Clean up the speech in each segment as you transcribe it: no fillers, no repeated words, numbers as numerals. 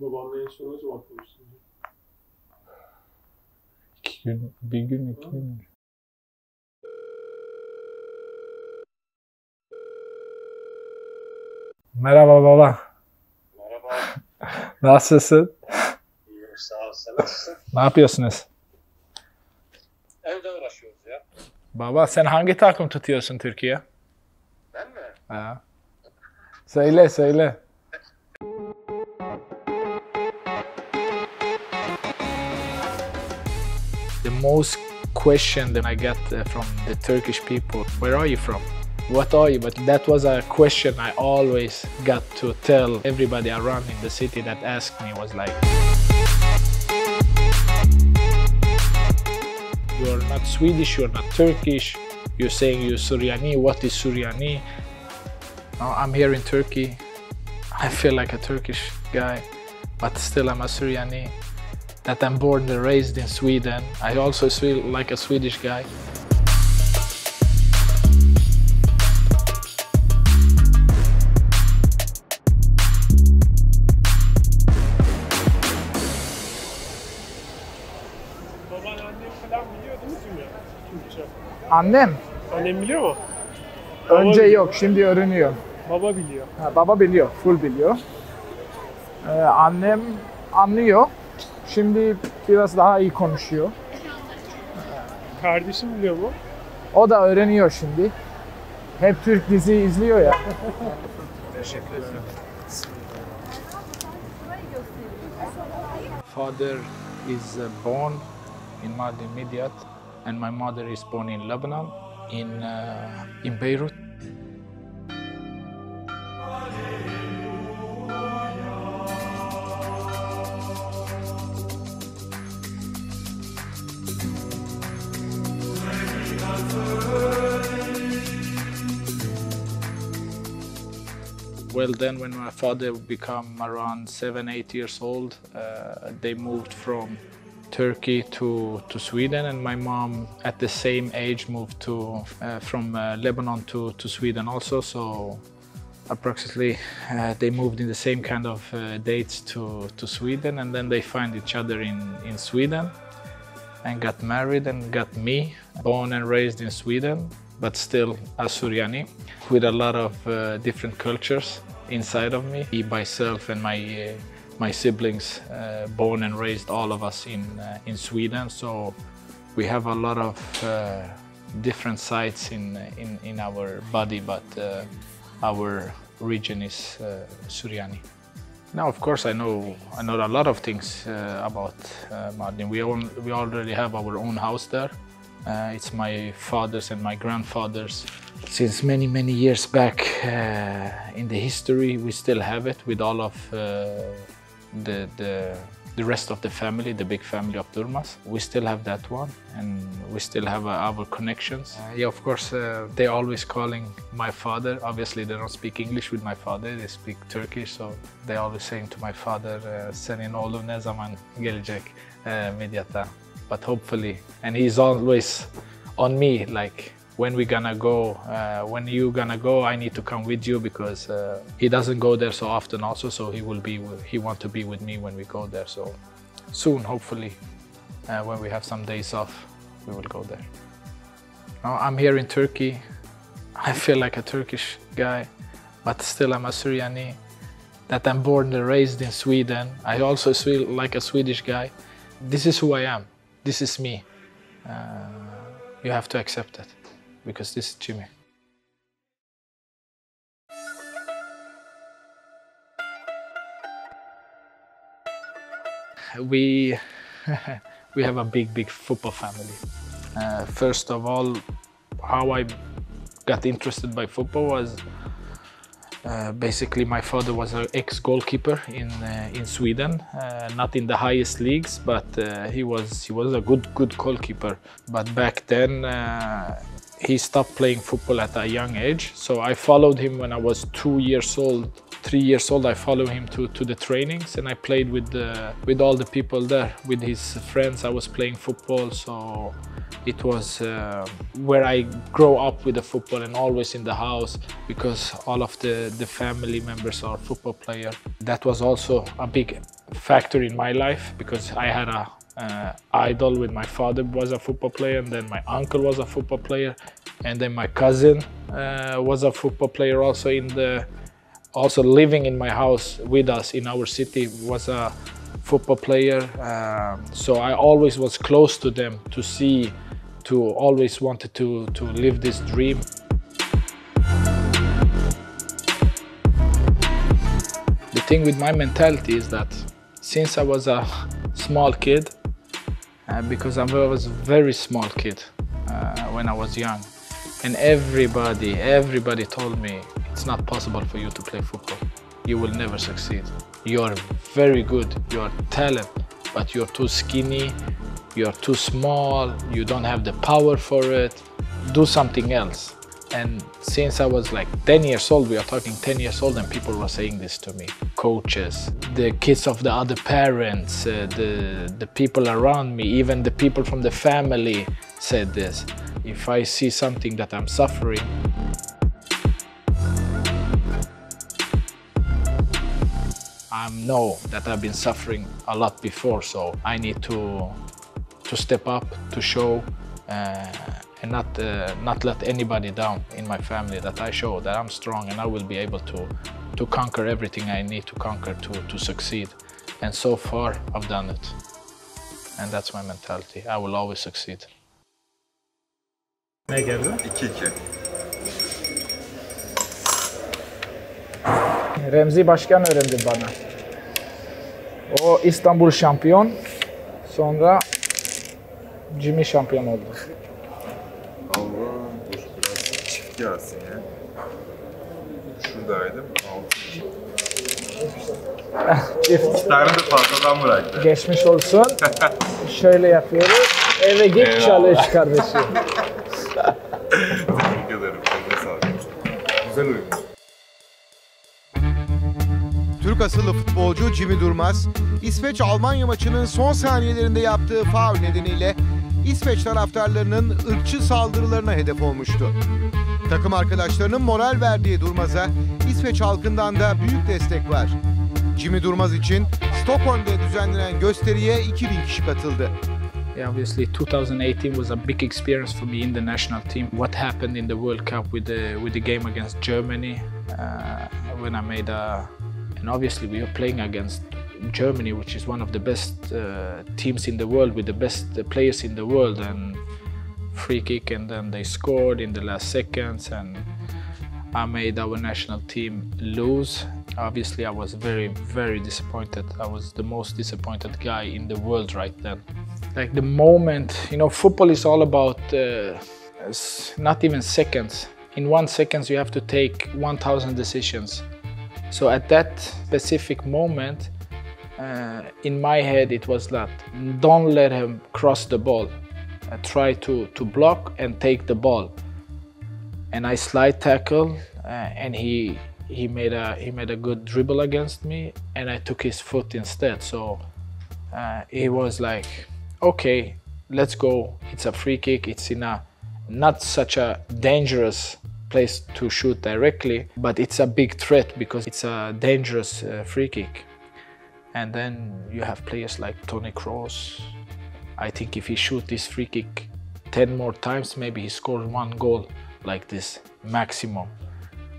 Babanla en son ne zaman konuştun? 2 gün, 1 gün, 2 gün. Merhaba baba. Merhaba. Nasılsın? İyiyim, sağ ol. Sen nasılsın? Ne yapıyorsunuz? Evde uğraşıyoruz ya. Baba sen hangi takım tutuyorsun Türkiye? Ben mi? Ha. Söyle. The most question that I get from the Turkish people, where are you from? What are you? But that was a question I always got to tell everybody around in the city that asked me was like, you're not Swedish, you're not Turkish, you're saying you're Süryaniyim, what is Süryaniyim? No, I'm here in Turkey, I feel like a Turkish guy, but still I'm a Süryaniyim. That I'm born and raised in Sweden, I also feel like a Swedish guy. Baban annem falan biliyordunuz mu? Türkçe. Annem Annem biliyor mu? önce biliyor. yok, şimdi öğreniyor. Baba biliyor. Baba biliyor, full biliyor. Annem anlıyor. Şimdi biraz daha iyi konuşuyor. Kardeşim biliyor mu? O da öğreniyor şimdi. Hep Türk dizi izliyor ya. Teşekkür ederim. Father is born in Mardin Midyat, and my mother is born in Lebanon, in Beirut. Well, then when my father became around 7-8 years old, they moved from Turkey to Sweden, and my mom at the same age moved from Lebanon to Sweden also. So approximately they moved in the same kind of dates to Sweden, and then they find each other in Sweden and got married and got me, born and raised in Sweden, but still a Süryaniyim, with a lot of different cultures inside of me. Myself and my siblings, born and raised, all of us in Sweden. So we have a lot of different sides in our body, but our region is Süryaniyim. Now, of course, I know a lot of things about Mardin. We already have our own house there. It's my father's and my grandfather's. Since many years back in the history, we still have it with all of the rest of the family, the big family of Durmaz. We still have that one, and we still have our connections. Yeah, of course, they're always calling my father. Obviously, they don't speak English with my father, they speak Turkish, so they're always saying to my father, senin oğlun ne zaman gelecek Midyat'a? But hopefully, and he's always on me, like, when we gonna go, when you gonna go, I need to come with you, because he doesn't go there so often also, so he want to be with me when we go there. So soon, hopefully, when we have some days off, we will go there. Now, I'm here in Turkey. I feel like a Turkish guy, but still I'm a Süryaniyim. That I'm born and raised in Sweden, I also feel like a Swedish guy. This is who I am. This is me. You have to accept it, because this is Jimmy. We have a big football family. First of all, how I got interested by football was basically my father was an ex-goalkeeper in Sweden, not in the highest leagues, but he was a good goalkeeper. But back then he stopped playing football at a young age, so I followed him when I was 2 years old. 3 years old, I followed him to the trainings, and I played with all the people there, with his friends. I was playing football, so It was where I grew up with the football and always in the house because all of the family members are football players. That was also a big factor in my life because I had a idol with my father was a football player, and then my uncle was a football player, and then my cousin was a football player also living in my house with us in our city was a football player. So I always was close to them always wanted to live this dream. The thing with my mentality is that since I was a small kid, because I was a very small kid when I was young, and everybody told me it's not possible for you to play football. You will never succeed. You're very good, you're talent, but you're too skinny, you're too small, you don't have the power for it. Do something else. And since I was like 10 years old, we are talking 10 years old, and people were saying this to me. Coaches, the kids of the other parents, the people around me, even the people from the family said this. If I see something that I'm suffering, I know that I've been suffering a lot before, so I need to step up, to show, and not let anybody down in my family, that I show that I'm strong and I will be able to conquer everything I need to conquer to succeed. And so far, I've done it. And that's my mentality. I will always succeed. Ne geldi? 2-2. Remzi Başkan öğrendi bana. O İstanbul şampiyon, sonra Jimmy şampiyon oldu. Allah, dur biraz çift gelsin ya. Şuradaydım, 6. Çift. İki tane de fazladan bıraktı. Geçmiş olsun. Şöyle yapıyoruz. Eve git, Eyvallah. çalış kardeşim. Tebrik ederim, eline sağlık. Güzel oyun. Türk asıllı futbolcu Jimmy Durmaz, İsveç-Almanya maçının son saniyelerinde yaptığı faul nedeniyle İsveç taraftarlarının ırkçı saldırılarına hedef olmuştu. Takım arkadaşlarının moral verdiği Durmaz'a İsveç halkından da büyük destek var. Jimmy Durmaz için Stockholm'da düzenlenen gösteriye 2000 kişi katıldı. Yeah, obviously 2018 was a big experience for me in the national team. What happened in the World Cup with the game against Germany, when I made and obviously we were playing against Germany, which is one of the best teams in the world, with the best players in the world, and free kick, and then they scored in the last seconds, and I made our national team lose. Obviously, I was very, very disappointed. I was the most disappointed guy in the world right then. Like the moment, you know, football is all about not even seconds. In 1 second, you have to take 1,000 decisions. So at that specific moment, in my head, it was that don't let him cross the ball. Try to block and take the ball. And I slide tackle, and he made a good dribble against me, and I took his foot instead. So it was like, okay, let's go. It's a free kick. It's in a not such a dangerous place to shoot directly, but it's a big threat because it's a dangerous free kick. And then you have players like Toni Kroos. I think if he shoots this free kick 10 more times, maybe he scores 1 goal like this, maximum.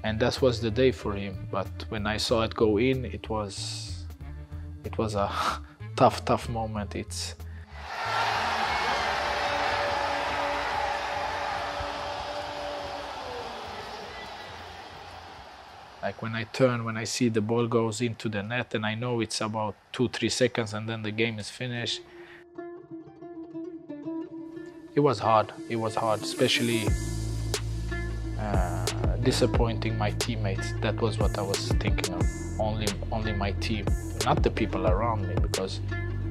And that was the day for him. But when I saw it go in, it was a tough moment. Like when I turn, when I see the ball goes into the net, and I know it's about 2-3 seconds and then the game is finished. It was hard. It was hard, especially disappointing my teammates. That was what I was thinking of. Only my team, not the people around me, because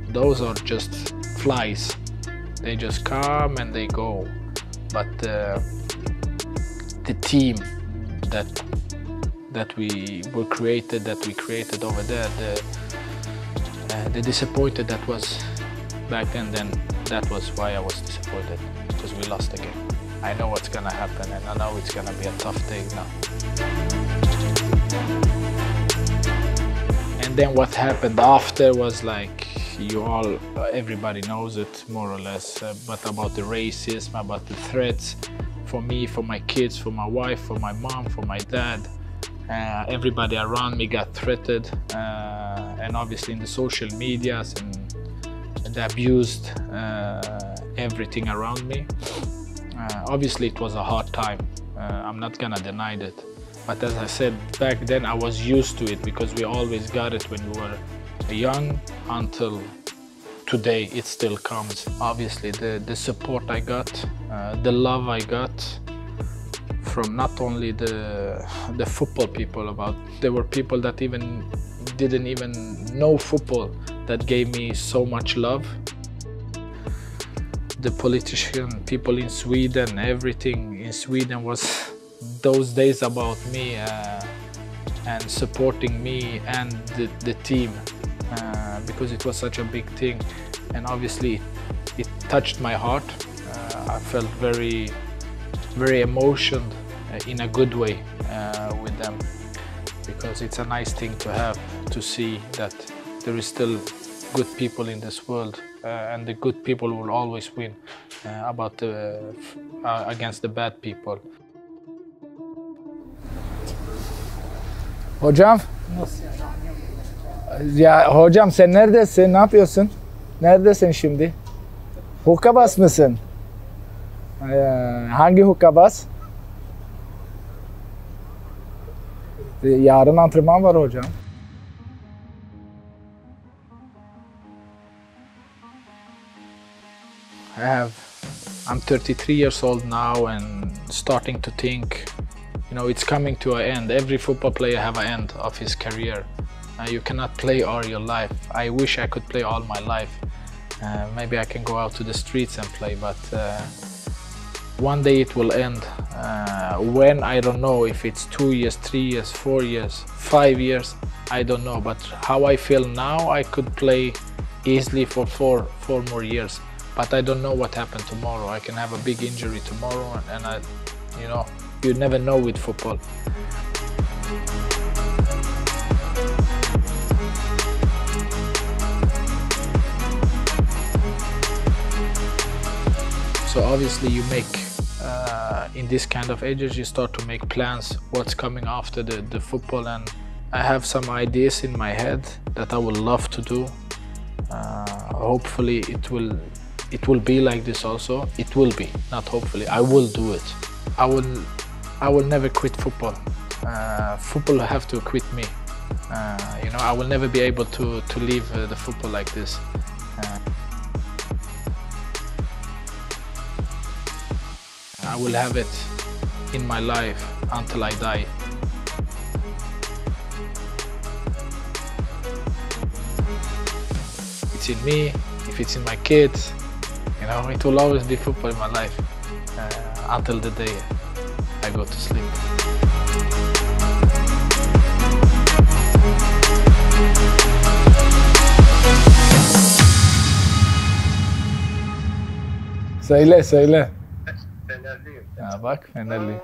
those are just flies. They just come and they go. But the team that we created over there, the disappointed that was back then that was why I was disappointed, because we lost the game. I know what's gonna happen, and I know it's gonna be a tough day now. And then what happened after was like, everybody knows it more or less, but about the racism, about the threats for me, for my kids, for my wife, for my mom, for my dad. Everybody around me got threatened, and obviously in the social medias, and they abused everything around me. Obviously it was a hard time, I'm not gonna deny that. But as I said, back then I was used to it, because we always got it when we were young until today. It still comes. Obviously the support I got, the love I got from not only the football people, there were people that didn't even know football that gave me so much love. The politician, people in Sweden, everything in Sweden was those days about me and supporting me and the team, because it was such a big thing, and obviously it touched my heart. I felt very, very emotional in a good way with them, because it's a nice thing to have, to see that there is still good people in this world, and the good people will always win against the bad people. Hocam. Ya hocam sen neredesin? Ne yapıyorsun? Neredesin şimdi? Hukkabaz mısın? Hangi hukkabaz? Yarın antrenman var hocam. I'm 33 years old now and starting to think, it's coming to an end. Every football player have an end of his career. You cannot play all your life. I wish I could play all my life. Maybe I can go out to the streets and play, but one day it will end. When, I don't know, if it's 2 years, 3 years, 4 years, 5 years, I don't know. But how I feel now, I could play easily for four more years. But I don't know what happened tomorrow. I can have a big injury tomorrow, and you never know with football. So obviously you make, in this kind of ages, you start to make plans what's coming after the football, and I have some ideas in my head that I would love to do. Hopefully it will be like this also. It will be, not hopefully, I will do it. I will never quit football. Football have to quit me. I will never be able to leave the football like this. I will have it in my life until I die. It's in me, if it's in my kids, it will always be football in my life until the day I go to sleep. Söyle. Fenerliyim. Ya bak Fenerli.